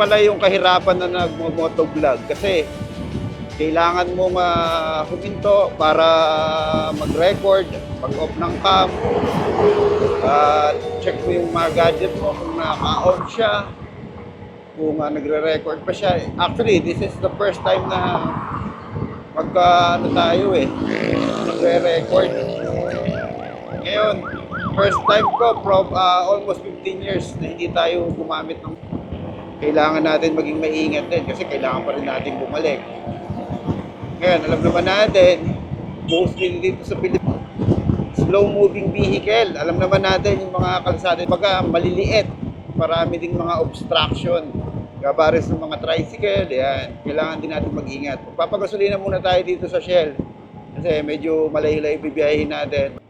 pala yung kahirapan na nagmo-motovlog kasi kailangan mong huminto para mag-record, pag-off ng cam, check mo yung mga gadget mo kung naka-on siya, kung nagre-record pa siya. Actually, this is the first time na tayo magre-record. Ngayon, first time ko from almost 15 years na hindi tayo gumamit ng kailangan natin maging maingat din kasi kailangan pa rin natin bumalik. Ngayon, alam naman natin, mostly dito sa Pilipinas, slow-moving vehicle. Alam naman natin yung mga kalsada, baga maliliit, marami ding mga obstruction. Gabares ng mga tricycle, yan. Kailangan din natin mag-ingat. Magpapagasolina muna tayo dito sa Shell kasi medyo malayo-layo bibiyahin natin.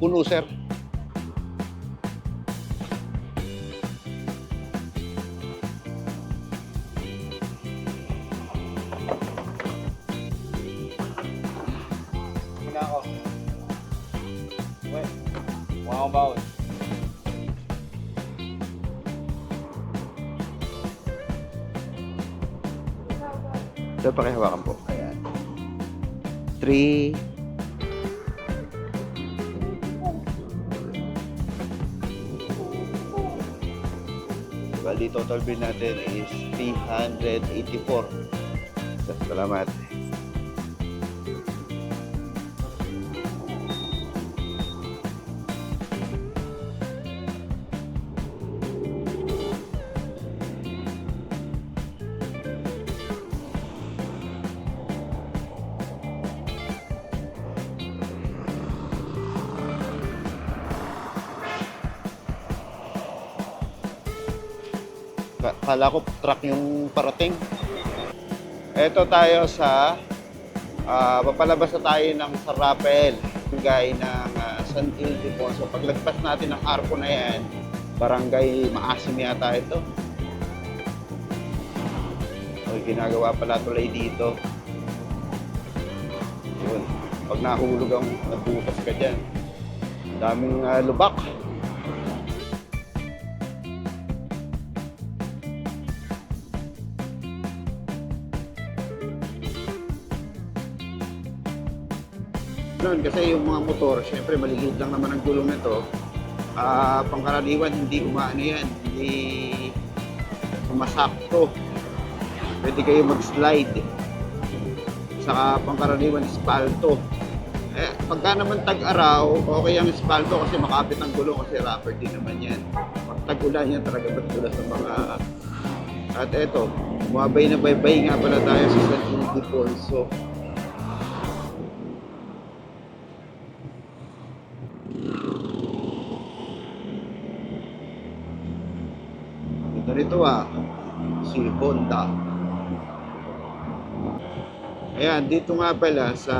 Puno, sir. Muna ako. Wait. Wow, bawal. Sir, pakihawakan po. Ayan. 3. Bali, total bill natin is 384. Salamat. Kala ko truck yung parating. Ito tayo sa papalabas na tayo ng San Rafael, barangay ng San Ildefonso. Paglagpas natin ng arko na yan, barangay Maasim yata ito. So, ginagawa pala tulay dito. Yun. Pag nahulog ang nabukas ka dyan, daming lubak. Kasi yung mga motor, syempre maligid lang naman ang gulong nito. Pangkaraniwan hindi umaano yan, hindi sumasakto. Pwede kayo mag-slide. Saka pangkaraniwan espalto. Pagka naman tag-araw, okay ang espalto kasi makapit ang gulong kasi rubber din naman yan. Pag tag-ulan yan talaga batulas ng mga... At eto, bumabay na baybay nga pala tayo sa San Ildefonso. Ito si Honda. Ayan, dito nga pala sa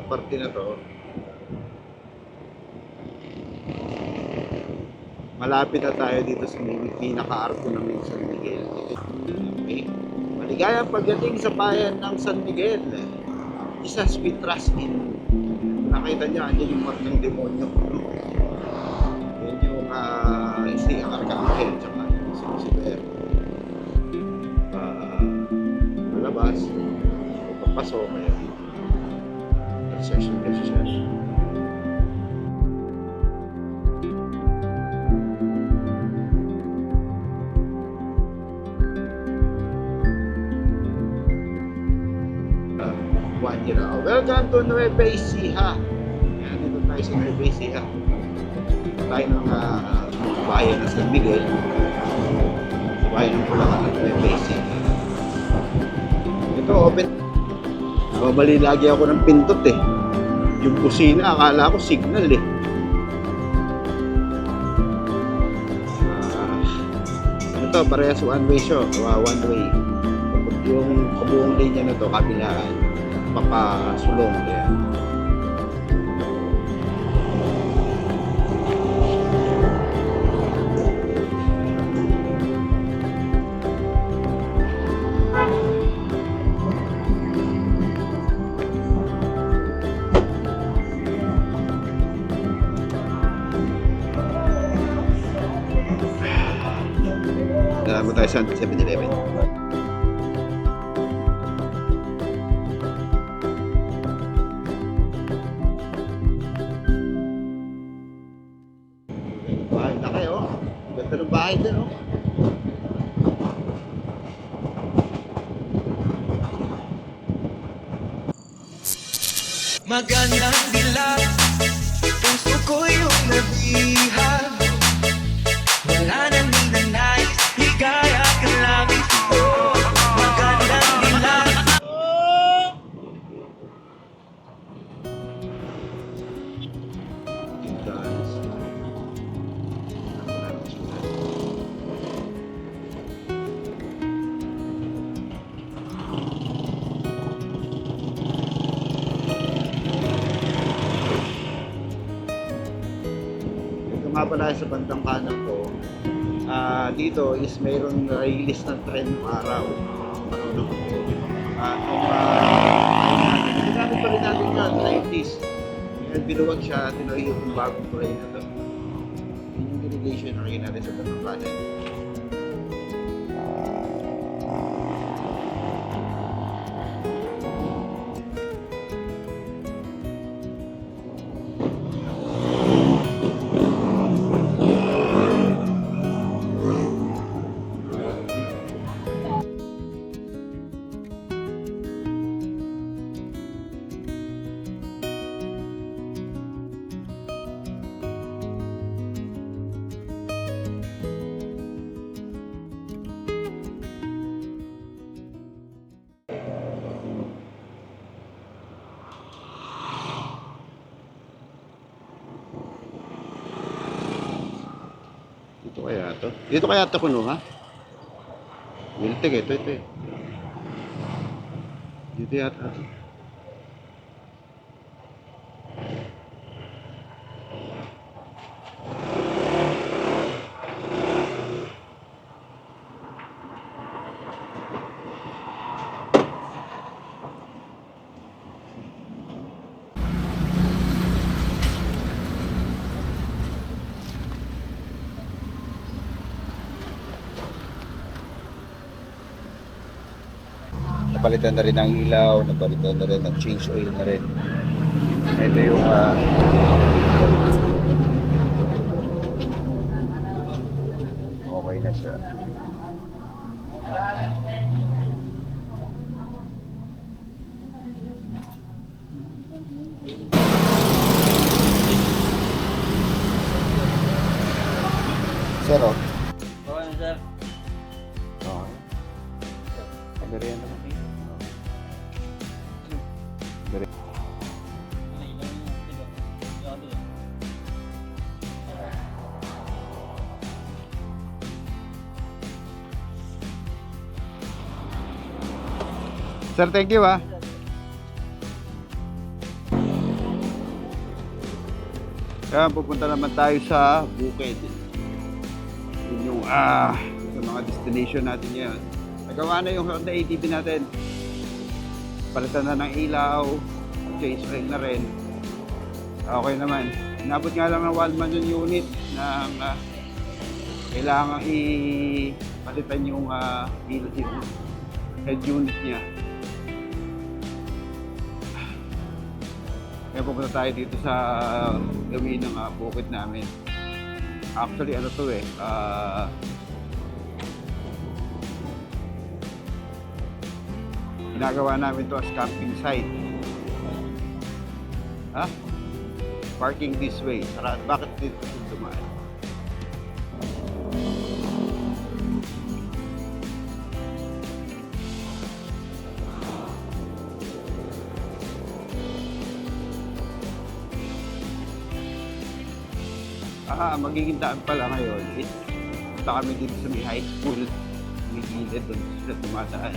parte na to, malapit na tayo dito sa pinaka-arko ng San Miguel. Okay. Maligayang pagdating sa bayan ng San Miguel. Jesus we trust in. Nakita niyo, andyan yung mark ng demonyo. Yan yung si Arcangel tsaka si Lucifer. Malabas, papasok kaya session. Welcome to Nueva Ecija. Yan, dito tayo sa Nueva Ecija. Tayo ng bayan ng San Miguel. Sa bayan ng Bulacan at Nueva Ecija. Ito, open. Babali lagi ako ng pintot eh. Yung kusina, akala ko signal eh. Ito, parehas one way siya. One way. Yung kabuong linya na to, kabilaan. Papasulong. Yan. Saan mo tayo sa 7-Eleven? Bahay na kayo. Ganda ng bahay din, oh. Magandang dilag, puso ko yung nabihag. Wala nang ninanais, higaya ka lang ito. Magandang dilag. Ito nga pala sa bandang kanan ko. Dito is mayroong release ng trend ng araw. Ano ginamit pa rin natin yun, 90s. Ngayon binuwag siya, tinoy yung bagong train na to. Yun yung irrigation na rin natin sa bandang kanan. Dito kaya ito kuno, ha? Wiltig, ito. Dito yata. Napalitan na rin ang ilaw, napalitan na rin ang change oil na rin. Ito yung okay na siya. Sir, oh. Okay na, sir. Okay. Pagdariyan naman. Sir, thank you, ha. Kaya pupunta naman tayo sa Bukid. Yun yung sa mga destination natin ngayon. Nagawa na yung Honda ATV natin. Palitan na ng ilaw, change oil na rin. Okay naman. Inabot nga lang ng 1 month yung unit na kailangan ipalitan yung head unit niya. Kaya pupunta tayo dito sa gawin ng bukid namin. Actually, ano to ginagawa namin to as camping site. Ha? Parking this way. Bakit dito dumaan? Magiging daan pala ngayon is punta kami dito sa may high school. May gilid doon sila tumataan.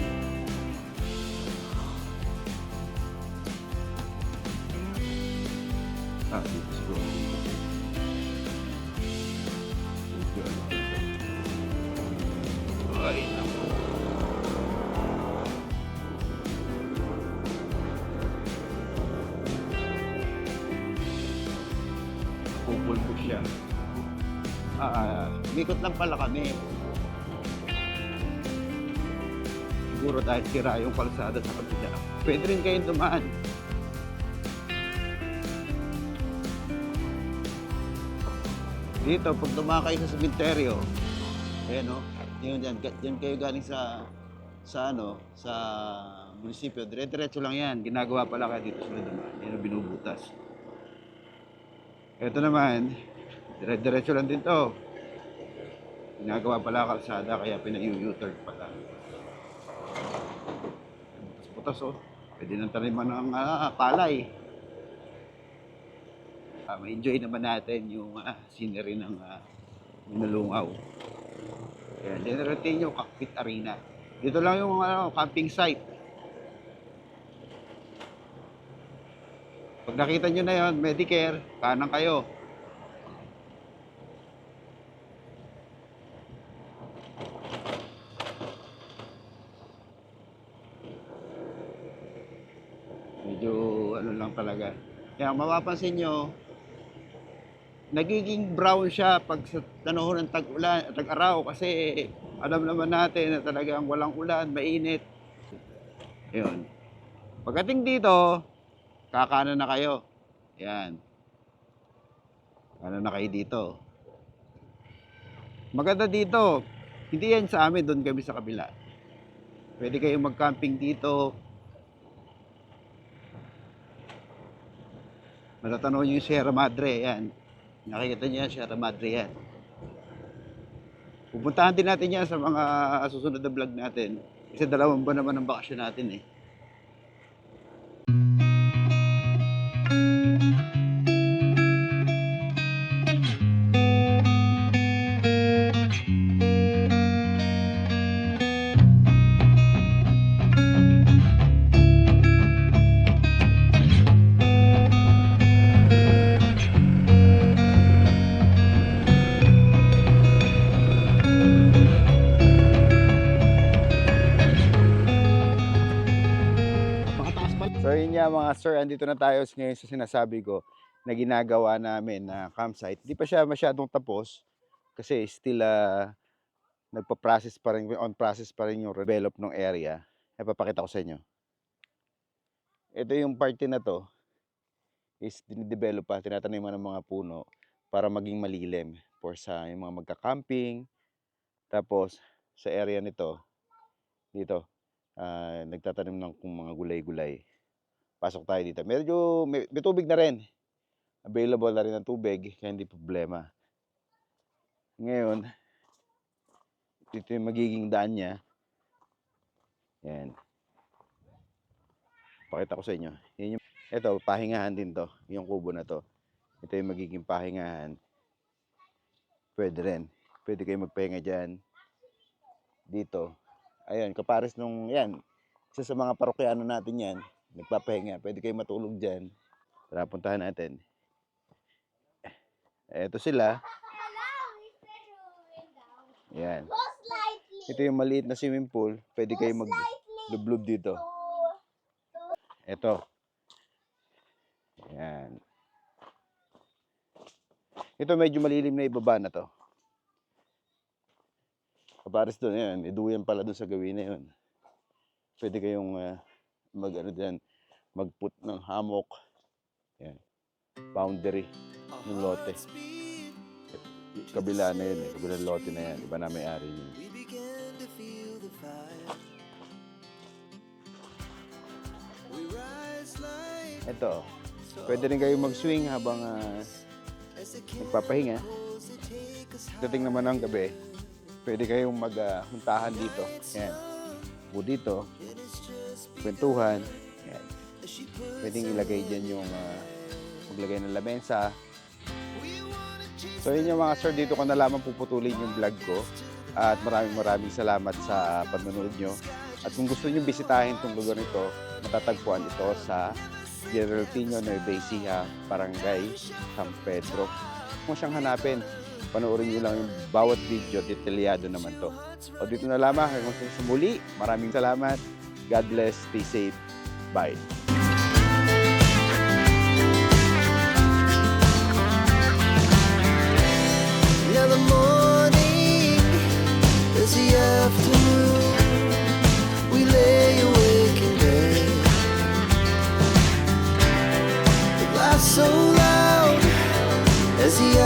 Dito siguro. Ay, naku. Pupulbog siya. Mikot lang pala kami. siguro dahil sira yung kalsada sa kabila. Pwede rin kayong dumaan. Dito, pag dumaan kayo sa sementeryo, ayan o, yan kayo galing sa munisipyo. Dire-diretso lang yan. Ginagawa pala kayo dito sila dumaan. Yan ang binubutas. Ito naman, dire-diretso lang din to. Ginagawa pala kalsada, kaya pina-U-turn pala. Butas-butas oh. Pwede nang taniman ng palay. Ma-enjoy naman natin yung scenery ng Minalungaw. Ayan, General Tino, Cockpit Arena. Dito lang yung camping site. Pag nakita nyo na yun, Medicare, kanan kayo. Medyo ano lang talaga. Kaya mapapansin nyo, nagiging brown siya pag sa panahon ng tag-ulan, tag-araw kasi alam naman natin na talagang walang ulan, mainit. Ayun. Pagdating dito, kakanan na kayo. Yan. Kanan na kayo dito. Maganda dito. Hindi yan sa amin, doon kami sa kabila. Pwede kayong mag-camping dito. Matatanaw nyo yung Sierra Madre, yan. Nakikita niyo yan, Sierra Madre yan. Pupuntahan din natin yan sa mga susunod na vlog natin. Kasi 2 buwan naman ang bakasyon natin eh. So yun nga mga sir, andito na tayo ngayon sa sinasabi ko na ginagawa namin na campsite. Di pa siya masyadong tapos kasi still nagpa-process pa rin, on process pa rin yung develop ng area. Ipapakita ko sa inyo. Ito yung party na to is dinidevelop pa, tinataniman ng mga puno para maging malilim for sa yung mga magka-camping. Tapos sa area nito, dito, nagtatanim ng mga gulay-gulay. Pasok tayo dito. Medyo may tubig na rin. Available na rin ang tubig, kaya hindi problema. Ngayon, ito yung magiging daan niya. Yan. Pakita ko sa inyo. Ito, pahingahan din to. Yung kubo na to. Ito yung magiging pahingahan. Pwede rin. Pwede kayo magpahinga dyan. Dito. Ayan, kapares nung yan. Isa sa mga parokyano natin yan. Nagpapahinga. Pwede kayo matulog dyan. Tara, puntahan natin. Ito sila. Yan. Ito yung maliit na swimming pool. Pwede kayo mag-lublob dito. Ito. Yan. Ito medyo malilim na ibaba na to. Kapares doon. Yan. May duyan pala doon sa gawin na yun. Pwede kayong mag-put ng hammock. Yan. Boundary ng lote. Kabila na yun eh. Kabila lote na yan. Iba na may-ari yun. Ito. Pwede rin kayo mag-swing habang nagpapahinga. Dating naman ng gabi, pwede kayong maghuntahan dito. Yan. O dito. Kwentuhan. Yan. Pwedeng ilagay dyan yung maglagay ng lamesa. So yun yung mga sir, dito ko na lamang puputulin yung vlog ko. At maraming salamat sa panonood nyo. At kung gusto nyo bisitahin itong lugar nito, matatagpuan ito sa General Tino, Nueva Ecija, Barangay San Pedro. Kung siyang hanapin, panoorin nyo lang yung bawat video, detalyado naman to. O dito na lamang, hanggang sa muli, maraming salamat. God bless, stay safe, bye. Now the morning is the afternoon. We live so loud as the